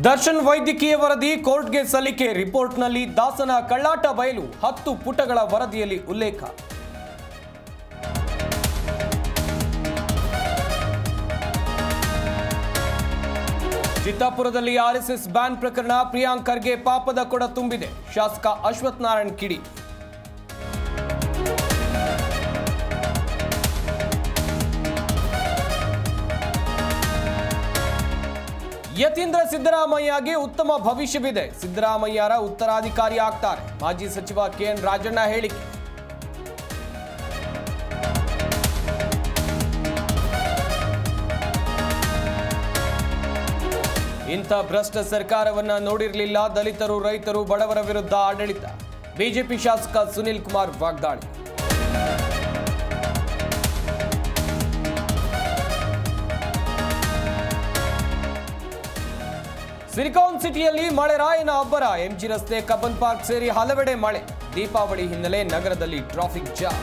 ದರ್ಶನ್ ವೈದ್ಯಕೀಯ ವರದಿ ಕೋರ್ಟ್ಗೆ ಸಲ್ಲಿಕೆ ರಿಪೋರ್ಟ್ನಲ್ಲಿ ದಾಸನ ಕಳ್ಳಾಟ ಬಯಲು 10 ಪುಟಗಳ ವರದಿಯಲ್ಲಿ ಉಲ್ಲೇಖ. ಚಿತ್ತಾಪುರದಲ್ಲಿ ಆರ್ಎಸ್ಎಸ್ ಬ್ಯಾನ್ ಪ್ರಕರಣ ಪ್ರಿಯಾಂಕ್ ಖರ್ಗೆ ಪಾಪದ ಕೊಡ ತುಂಬಿದೆ. ಶಾಸಕ ಅಶ್ವಥ್ ನಾರಾಯಣ್ ಕಿಡಿ. ಯತೀಂದ್ರ ಸಿದ್ದರಾಮಯ್ಯಗೆ ಉತ್ತಮ ಭವಿಷ್ಯವಿದೆ. ಸಿದ್ದರಾಮಯ್ಯರ ಉತ್ತರಾಧಿಕಾರಿ ಆಗ್ತಾರೆ. ಮಾಜಿ ಸಚಿವ ಕೆಎನ್ ರಾಜಣ್ಣ ಹೇಳಿಕೆ. ಇಂಥ ಭ್ರಷ್ಟ ಸರ್ಕಾರವನ್ನ ನೋಡಿರಲಿಲ್ಲ. ದಲಿತರು, ರೈತರು, ಬಡವರ ವಿರುದ್ಧ ಆಡಳಿತ. ಬಿಜೆಪಿ ಶಾಸಕ ಸುನಿಲ್ ಕುಮಾರ್ ವಾಗ್ದಾಳಿ. ಸಿಲಿಕಾನ್ ಸಿಟಿಯಲ್ಲಿ ಮಳೆರಾಯನ ಅಬ್ಬರ. ಎಂಜಿ ರಸ್ತೆ, ಕಬ್ಬನ್ ಪಾರ್ಕ್ ಸೇರಿ ಹಲವೆಡೆ ಮಳೆ. ದೀಪಾವಳಿ ಹಿನ್ನೆಲೆ ನಗರದಲ್ಲಿ ಟ್ರಾಫಿಕ್ ಜಾಮ್.